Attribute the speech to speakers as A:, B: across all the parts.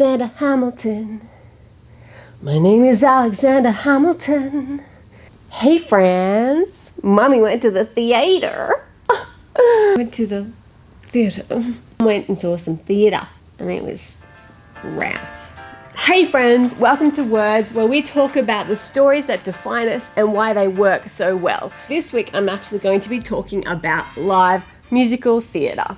A: Alexander Hamilton. My name is Alexander Hamilton. Hey friends, Mummy went to the theater. Went and saw some theater, and it was rats. Hey friends, welcome to Words, where we talk about the stories that define us and why they work so well. This week I'm actually going to be talking about live musical theatre.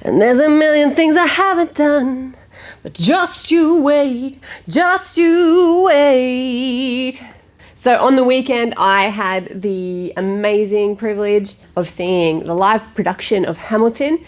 A: And there's a million things I haven't done, but just you wait, just you wait. So on the weekend I had the amazing privilege of seeing the live production of Hamiton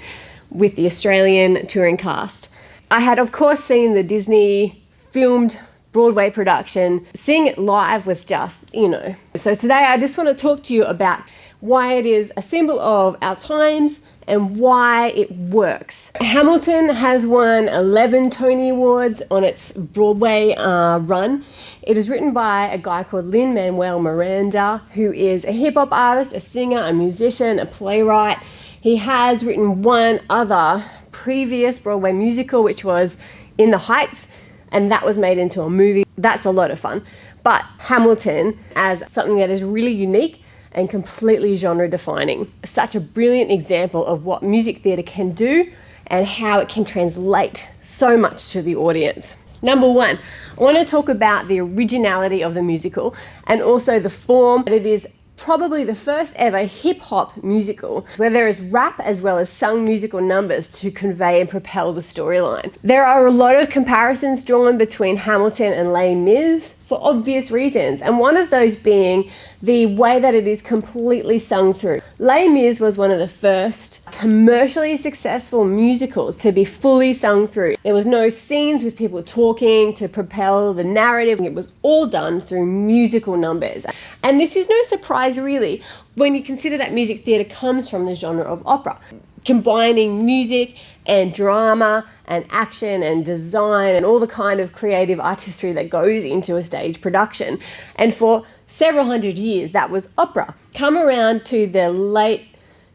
A: with the Australian touring cast. I had of course seen the Disney filmed Broadway production. Seeing it live was just, So today I just want to talk to you about why it is a symbol of our times and why it works. Hamiton has won 11 Tony Awards on its Broadway run. It is written by a guy called Lin-Manuel Miranda, who is a hip-hop artist, a singer, a musician, a playwright. He has written one other previous Broadway musical, which was In the Heights, and that was made into a movie. That's a lot of fun. But Hamiton, as something that is really unique and completely genre defining. Such a brilliant example of what music theatre can do and how it can translate so much to the audience. Number one, I want to talk about the originality of the musical and also the form. It is probably the first ever hip-hop musical where there is rap as well as sung musical numbers to convey and propel the storyline. There are a lot of comparisons drawn between Hamiton and Les Mis for obvious reasons, and one of those being the way that it is completely sung through. Les Mis was one of the first commercially successful musicals to be fully sung through. There was no scenes with people talking to propel the narrative. It was all done through musical numbers. And this is no surprise really when you consider that music theatre comes from the genre of opera, combining music and drama and action and design and all the kind of creative artistry that goes into a stage production. And for several hundred years, that was opera. Come around to the late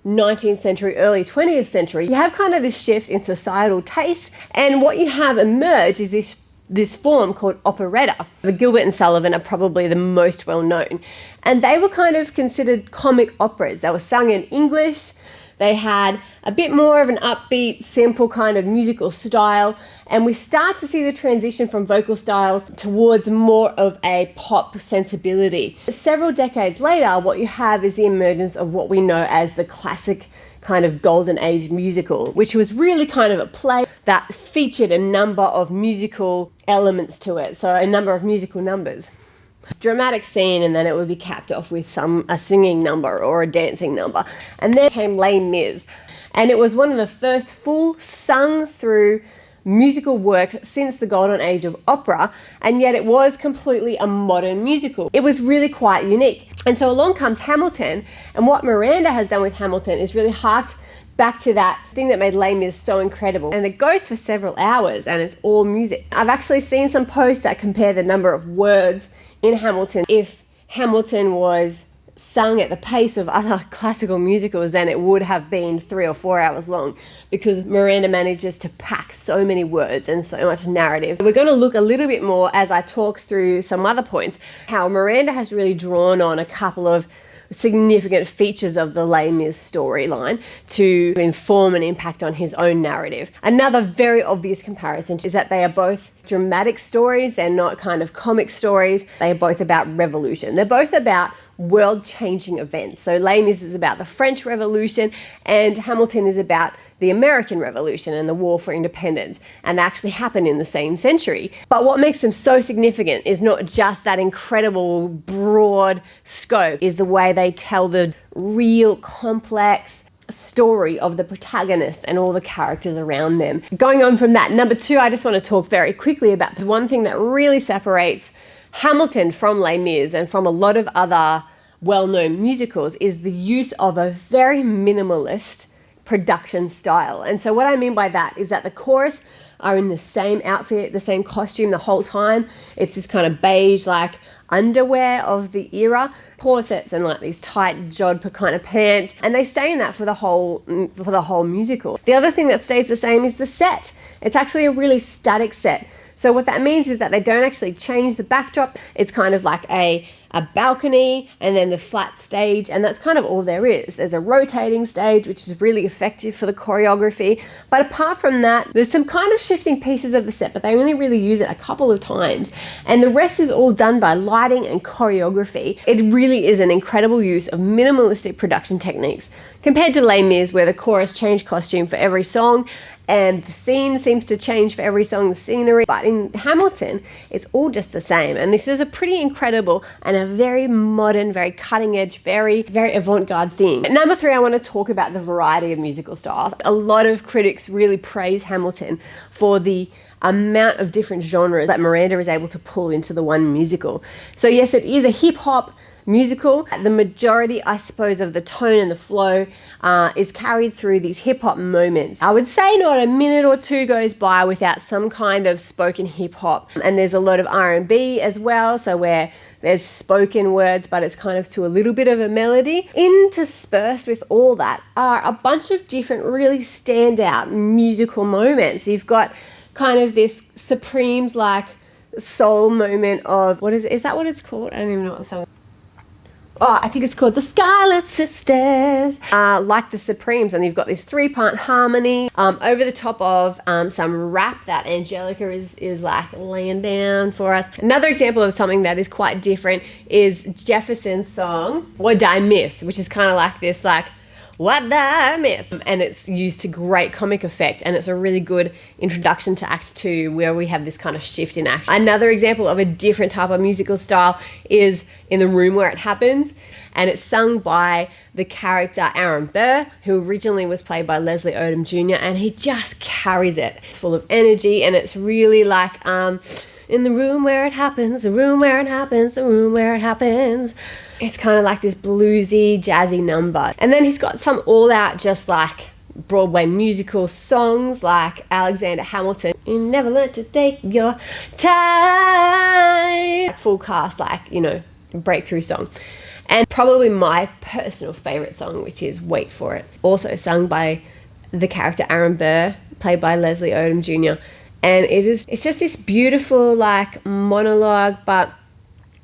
A: 19th century, early 20th century, you have kind of this shift in societal taste, and what you have emerged is this form called operetta. The Gilbert and Sullivan are probably the most well known, and they were kind of considered comic operas. They were sung in English. They had a bit more of an upbeat, simple kind of musical style, and we start to see the transition from vocal styles towards more of a pop sensibility. Several decades later, what you have is the emergence of what we know as the classic kind of golden age musical, which was really kind of a play that featured a number of musical elements to it, so a number of musical numbers. Dramatic scene, and then it would be capped off with a singing number or a dancing number. And then came Les Mis, and it was one of the first full sung through musical works since the golden age of opera, and yet it was completely a modern musical. It was really quite unique. And so along comes Hamiton, and what Miranda has done with Hamiton is really harked back to that thing that made Les Mis so incredible. And it goes for several hours and it's all music. I've actually seen some posts that compare the number of words in Hamiton. If Hamiton was sung at the pace of other classical musicals, then it would have been 3 or 4 hours long, because Miranda manages to pack so many words and so much narrative. We're going to look a little bit more as I talk through some other points, how Miranda has really drawn on a couple of significant features of the Les Mis storyline to inform and impact on his own narrative. Another very obvious comparison is that they are both dramatic stories. They're not kind of comic stories. They are both about revolution. They're both about world-changing events. So Les Mis is about the French Revolution and Hamiton is about the American Revolution and the War for Independence, and they actually happen in the same century. But what makes them so significant is not just that incredible broad scope, is the way they tell the real complex story of the protagonist and all the characters around them. Going on from that, number two, I just want to talk very quickly about the one thing that really separates Hamiton from Les Mis and from a lot of other well-known musicals is the use of a very minimalist production style. And so what I mean by that is that the chorus are in the same outfit, the same costume the whole time. It's this kind of beige like underwear of the era, corsets and like these tight jodhpur kind of pants, and they stay in that for the whole musical. The other thing that stays the same is the set. It's actually a really static set. So what that means is that they don't actually change the backdrop. It's kind of like a balcony and then the flat stage, and that's kind of all there is. There's a rotating stage, which is really effective for the choreography. But apart from that, there's some kind of shifting pieces of the set, but they only really use it a couple of times. And the rest is all done by lighting and choreography. It really is an incredible use of minimalistic production techniques compared to Les Mis, where the chorus changed costume for every song and the scene seems to change for every song, the scenery. But in Hamiton, it's all just the same. And this is a pretty incredible and a very modern, very cutting edge, very, very avant-garde thing. At number 3, I want to talk about the variety of musical styles. A lot of critics really praise Hamiton for the amount of different genres that Miranda is able to pull into the one musical. So yes, it is a hip hop musical. The majority, I suppose, of the tone and the flow is carried through these hip hop moments. I would say not a minute or two goes by without some kind of spoken hip hop. And there's a lot of R&B as well, so where there's spoken words, but it's kind of to a little bit of a melody. Interspersed with all that are a bunch of different really standout musical moments. You've got kind of this Supremes like soul moment of, what is that what it's called? I don't even know what the song is. Oh, I think it's called the Scarlet Sisters, like the Supremes, and you've got this 3-part harmony over the top of some rap that Angelica is like laying down for us. Another example of something that is quite different is Jefferson's song, What Did I Miss, which is kind of like this, like, what did I miss? And it's used to great comic effect, and it's a really good introduction to Act 2 where we have this kind of shift in action. Another example of a different type of musical style is In the Room Where It Happens, and it's sung by the character Aaron Burr, who originally was played by Leslie Odom Jr., and he just carries it. It's full of energy, and it's really like in the room where it happens, the room where it happens, the room where it happens. It's kind of like this bluesy, jazzy number. And then he's got some all-out, just like Broadway musical songs like Alexander Hamilton, You Never Learned to Take Your Time. Full cast, like, you know, breakthrough song. And probably my personal favorite song, which is Wait For It, also sung by the character Aaron Burr, played by Leslie Odom Jr. And it's just this beautiful like monologue, but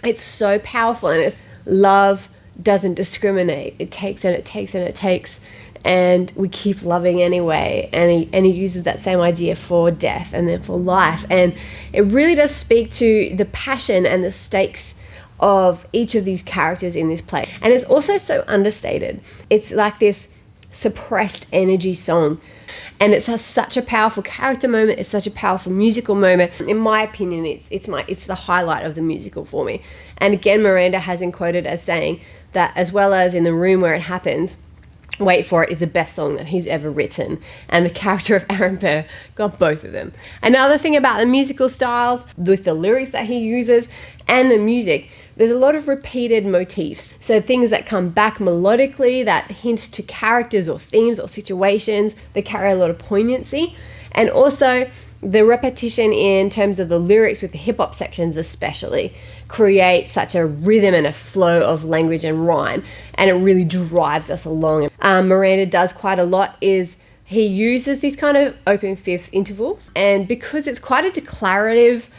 A: it's so powerful, and it's love doesn't discriminate. It takes and it takes and it takes, and we keep loving anyway. And he uses that same idea for death and then for life. And it really does speak to the passion and the stakes of each of these characters in this play. And it's also so understated. It's like this suppressed energy song. And it's such a powerful character moment. It's such a powerful musical moment. In my opinion, it's the highlight of the musical for me. And again, Miranda has been quoted as saying that, as well as In the Room Where It Happens, Wait For It is the best song that he's ever written. And the character of Aaron Burr got both of them. Another thing about the musical styles, with the lyrics that he uses and the music, there's a lot of repeated motifs. So things that come back melodically that hint to characters or themes or situations, they carry a lot of poignancy. And also the repetition in terms of the lyrics with the hip hop sections especially create such a rhythm and a flow of language and rhyme, and it really drives us along. Miranda does quite a lot is he uses these kind of open fifth intervals, and because it's quite a declarative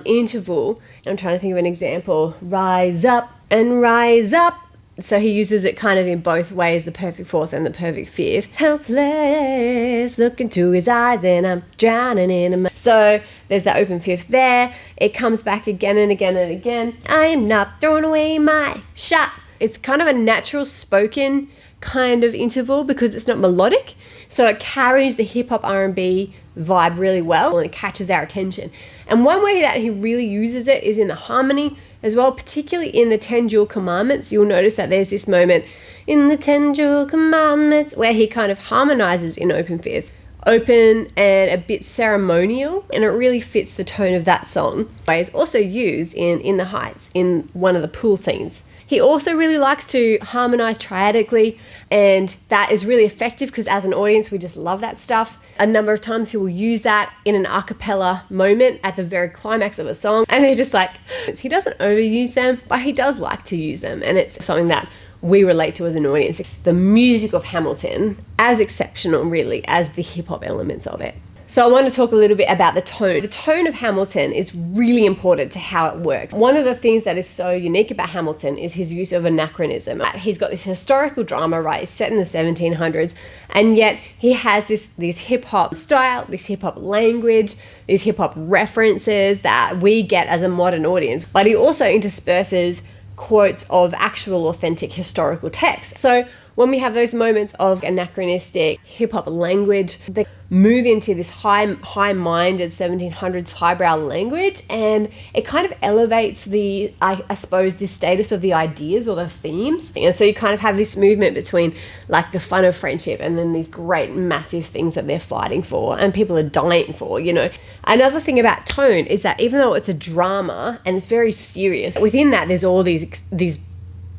A: interval, I'm trying to think of an example, rise up and rise up. So he uses it kind of in both ways, the perfect fourth and the perfect fifth. Helpless, look into his eyes and I'm drowning in him. So there's that open fifth there. It comes back again and again and again. I am not throwing away my shot. It's kind of a natural spoken kind of interval because it's not melodic. So it carries the hip hop R&B vibe really well, and it catches our attention. And one way that he really uses it is in the harmony as well, particularly in the 10 Jewel Commandments. You'll notice that there's this moment in the 10 Jewel Commandments where he kind of harmonizes in open fifths. Open and a bit ceremonial, and it really fits the tone of that song. It's also used in the Heights in one of the pool scenes. He also really likes to harmonize triadically, and that is really effective because as an audience we just love that stuff. A number of times he will use that in an a cappella moment at the very climax of a song, and they're just like, he doesn't overuse them, but he does like to use them, and it's something that we relate to as an audience. It's the music of Hamiton as exceptional really as the hip hop elements of it. So I want to talk a little bit about the tone. The tone of Hamilton is really important to how it works. One of the things that is so unique about Hamilton is his use of anachronism. He's got this historical drama, right? It's set in the 1700s, and yet he has this hip hop style, this hip hop language, these hip hop references that we get as a modern audience. But he also intersperses quotes of actual authentic historical text. So when we have those moments of anachronistic hip-hop language, they move into this high-minded 1700s highbrow language, and it kind of elevates I suppose, the status of the ideas or the themes. And so you kind of have this movement between like the fun of friendship and then these great massive things that they're fighting for and people are dying for, you know. Another thing about tone is that even though it's a drama and it's very serious, within that there's all these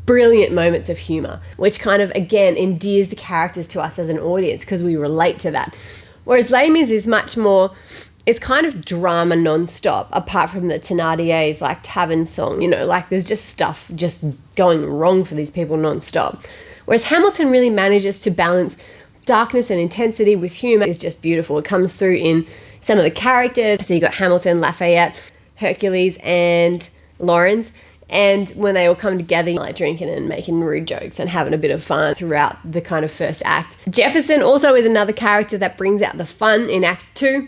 A: brilliant moments of humor, which kind of, again, endears the characters to us as an audience because we relate to that. Whereas Les Mis is much more, it's kind of drama non-stop, apart from the Thénardier's like tavern song, you know, like there's just stuff just going wrong for these people non-stop. Whereas Hamilton really manages to balance darkness and intensity with humor. It's just beautiful. It comes through in some of the characters. So you got Hamilton, Lafayette, Hercules, and Lawrence. And when they all come together, like drinking and making rude jokes and having a bit of fun throughout the kind of first act. Jefferson also is another character that brings out the fun in Act 2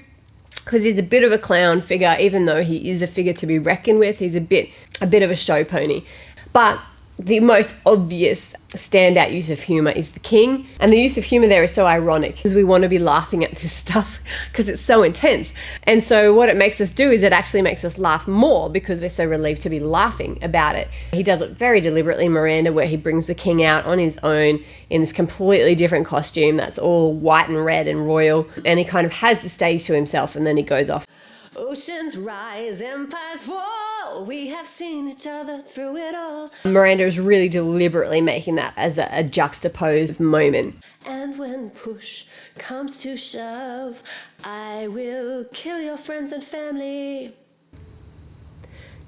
A: because he's a bit of a clown figure, even though he is a figure to be reckoned with. He's a bit of a show pony. But the most obvious standout use of humor is the king. And the use of humor there is so ironic because we want to be laughing at this stuff because it's so intense. And so what it makes us do is it actually makes us laugh more because we're so relieved to be laughing about it. He does it very deliberately, Miranda, where he brings the king out on his own in this completely different costume that's all white and red and royal. And he kind of has the stage to himself and then he goes off. Oceans rise, empires fall, we have seen each other through it all. Miranda is really deliberately making that as a juxtaposed moment. And when push comes to shove, I will kill your friends and family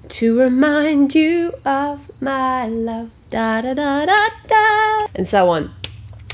A: to remind you of my love, da da da da da, and so on.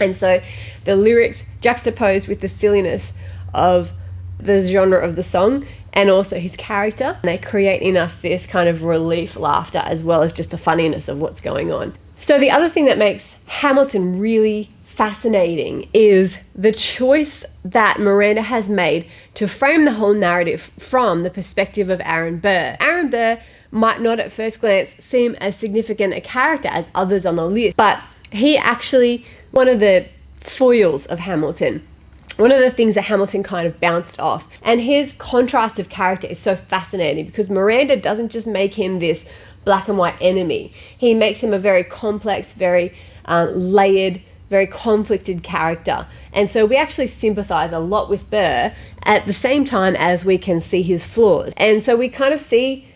A: And so the lyrics juxtaposed with the silliness of the genre of the song and also his character, they create in us this kind of relief laughter as well as just the funniness of what's going on. So the other thing that makes Hamilton really fascinating is the choice that Miranda has made to frame the whole narrative from the perspective of Aaron Burr. Aaron Burr might not at first glance seem as significant a character as others on the list, but he actually, one of the foils of Hamilton, one of the things that Hamilton kind of bounced off. And his contrast of character is so fascinating because Miranda doesn't just make him this black and white enemy. He makes him a very complex, very layered, very conflicted character. And so we actually sympathize a lot with Burr at the same time as we can see his flaws. And so we kind of see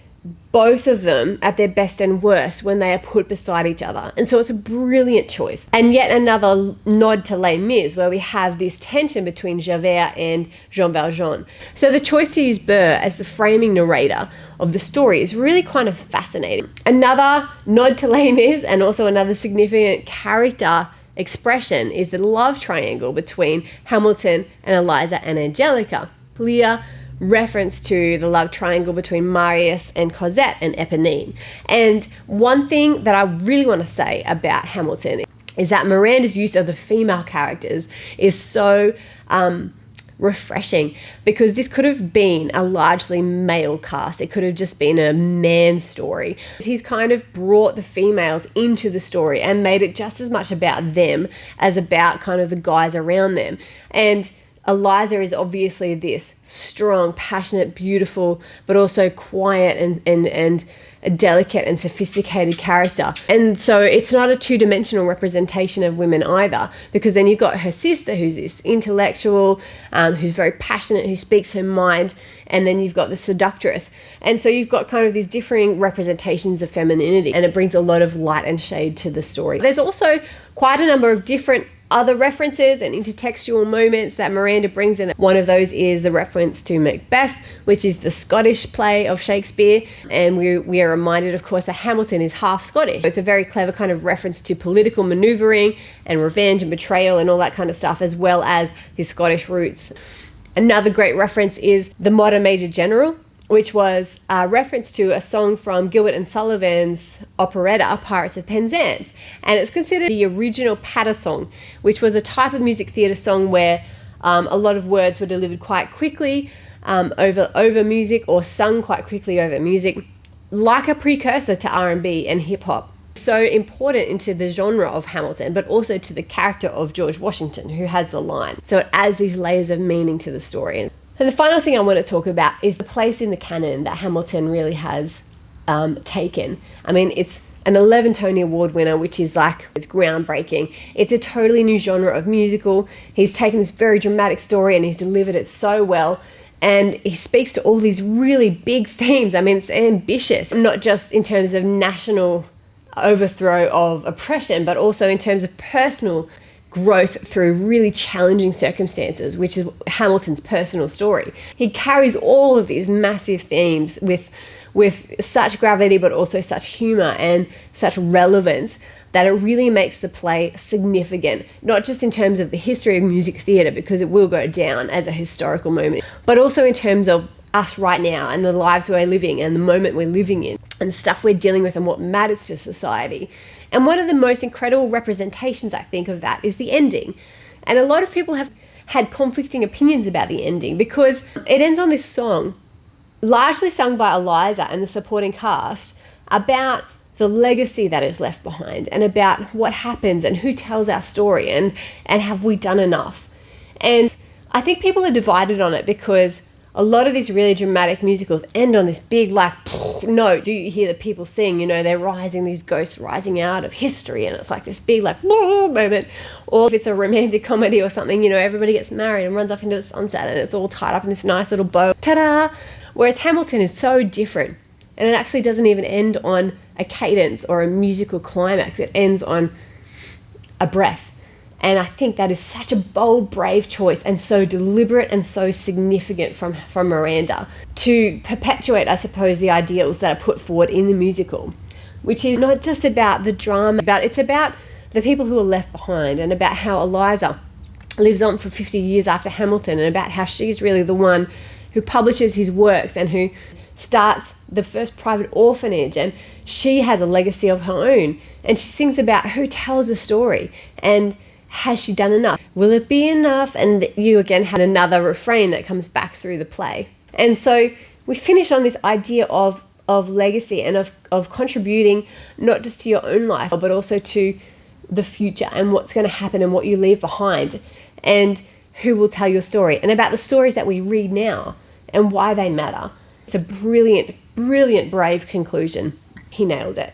A: both of them at their best and worst when they are put beside each other. And so it's a brilliant choice. And yet another nod to Les Mis, where we have this tension between Javert and Jean Valjean. So the choice to use Burr as the framing narrator of the story is really kind of fascinating. Another nod to Les Mis and also another significant character expression is the love triangle between Hamilton and Eliza and Angelica. Clear reference to the love triangle between Marius and Cosette and Eponine. And one thing that I really want to say about Hamilton is that Miranda's use of the female characters is so refreshing because this could have been a largely male cast. It could have just been a man story. He's kind of brought the females into the story and made it just as much about them as about kind of the guys around them. And Eliza is obviously this strong, passionate, beautiful, but also quiet and a delicate and sophisticated character. And so it's not a two-dimensional representation of women either, because then you've got her sister who's this intellectual, who's very passionate, who speaks her mind, and then you've got the seductress. And so you've got kind of these differing representations of femininity, and it brings a lot of light and shade to the story. There's also quite a number of different other references and intertextual moments that Miranda brings in. One of those is the reference to Macbeth, which is the Scottish play of Shakespeare. And we are reminded, of course, that Hamilton is half Scottish. It's a very clever kind of reference to political maneuvering and revenge and betrayal and all that kind of stuff, as well as his Scottish roots. Another great reference is the Modern Major General, which was a reference to a song from Gilbert and Sullivan's operetta, Pirates of Penzance. And it's considered the original patter song, which was a type of music theatre song where a lot of words were delivered quite quickly over music, or sung quite quickly over music, like a precursor to R&B and hip-hop. So important into the genre of Hamilton, but also to the character of George Washington, who has the line. So it adds these layers of meaning to the story. And the final thing I want to talk about is the place in the canon that Hamilton really has taken. I mean, it's an 11 Tony Award winner, which is like, it's groundbreaking. It's a totally new genre of musical. He's taken this very dramatic story and he's delivered it so well. And he speaks to all these really big themes. I mean, it's ambitious, not just in terms of national overthrow of oppression, but also in terms of personal growth through really challenging circumstances, which is Hamilton's personal story. He carries all of these massive themes with such gravity, but also such humor and such relevance that it really makes the play significant, not just in terms of the history of music theatre, because it will go down as a historical moment, but also in terms of us right now and the lives we're living and the moment we're living in and the stuff we're dealing with and what matters to society. And one of the most incredible representations, I think, of that is the ending. And a lot of people have had conflicting opinions about the ending, because it ends on this song, largely sung by Eliza and the supporting cast, about the legacy that is left behind and about what happens and who tells our story and have we done enough. And I think people are divided on it, because a lot of these really dramatic musicals end on this big, like, note. Do you hear the people sing? You know, they're rising, these ghosts rising out of history, and it's like this big, like, moment. Or if it's a romantic comedy or something, you know, everybody gets married and runs off into the sunset and it's all tied up in this nice little bow. Ta-da! Whereas Hamilton is so different, and it actually doesn't even end on a cadence or a musical climax. It ends on a breath. And I think that is such a bold, brave choice, and so deliberate and so significant from Miranda to perpetuate, I suppose, the ideals that are put forward in the musical, which is not just about the drama, it's about the people who are left behind, and about how Eliza lives on for 50 years after Hamilton, and about how she's really the one who publishes his works and who starts the first private orphanage, and she has a legacy of her own, and she sings about who tells the story and has she done enough? Will it be enough? And you again have another refrain that comes back through the play. And so we finish on this idea of legacy and of contributing not just to your own life, but also to the future and what's going to happen and what you leave behind and who will tell your story, and about the stories that we read now and why they matter. It's a brilliant, brilliant, brave conclusion. He nailed it.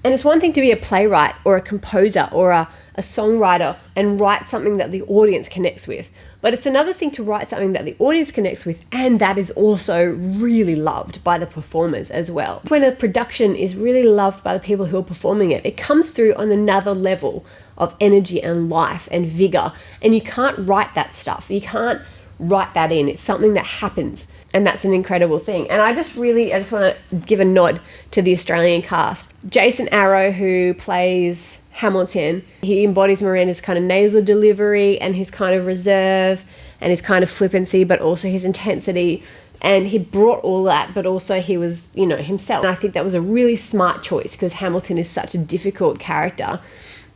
A: And it's one thing to be a playwright or a composer or a songwriter and write something that the audience connects with. But it's another thing to write something that the audience connects with and that is also really loved by the performers as well. When a production is really loved by the people who are performing it, it comes through on another level of energy and life and vigor. And you can't write that stuff. You can't write that in. It's something that happens. And that's an incredible thing. And I just want to give a nod to the Australian cast. Jason Arrow, who plays Hamilton, he embodies Miranda's kind of nasal delivery and his kind of reserve and his kind of flippancy, but also his intensity. And he brought all that, but also he was, himself. And I think that was a really smart choice, because Hamilton is such a difficult character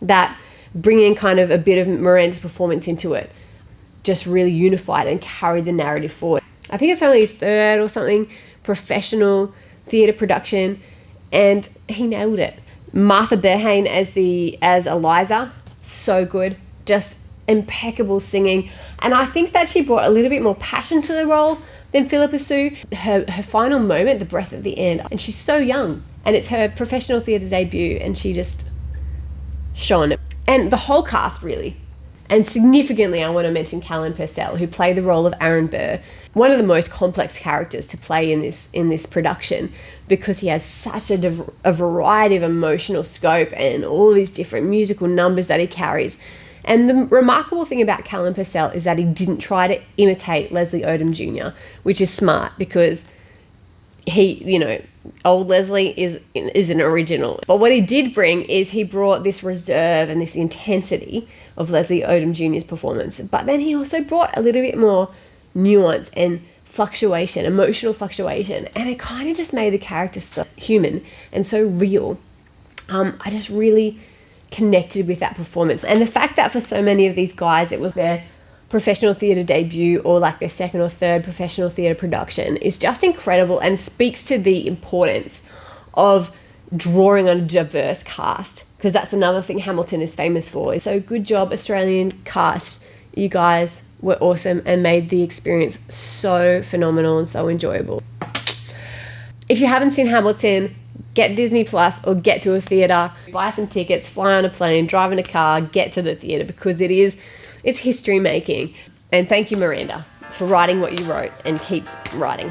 A: that bringing kind of a bit of Miranda's performance into it just really unified and carried the narrative forward. I think it's only his third or something professional theatre production, and he nailed it. Martha Berhane as Eliza, so good, just impeccable singing. And I think that she brought a little bit more passion to the role than Philippa Sue. Her final moment, the breath at the end, and she's so young, and it's her professional theatre debut, and she just shone. And the whole cast, really. And significantly, I want to mention Callan Purcell, who played the role of Aaron Burr, one of the most complex characters to play in this production, because he has such a variety of emotional scope and all these different musical numbers that he carries. And the remarkable thing about Callan Purcell is that he didn't try to imitate Leslie Odom Jr., which is smart, because he, old Leslie is an original. But what he did bring is he brought this reserve and this intensity of Leslie Odom Jr.'s performance. But then he also brought a little bit more nuance and fluctuation, emotional fluctuation, and it kind of just made the character so human and so real. I just really connected with that performance. And the fact that for so many of these guys it was their professional theatre debut or like their second or third professional theatre production is just incredible and speaks to the importance of drawing on a diverse cast, because that's another thing Hamilton is famous for. So good job, Australian cast. You guys were awesome and made the experience so phenomenal and so enjoyable. If you haven't seen Hamilton, get Disney Plus or get to a theatre, buy some tickets, fly on a plane, drive in a car, get to the theatre, because it's history making. And thank you, Miranda, for writing what you wrote, and keep writing,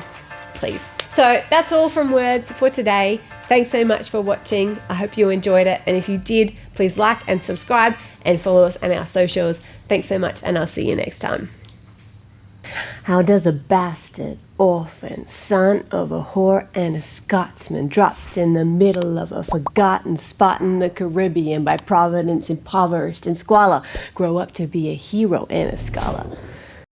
A: please. So that's all from Words for today. Thanks so much for watching. I hope you enjoyed it. And if you did, please like and subscribe and follow us on our socials. Thanks so much, and I'll see you next time. How does a bastard, orphan, son of a whore and a Scotsman, dropped in the middle of a forgotten spot in the Caribbean by providence, impoverished in squalor, grow up to be a hero and a scholar?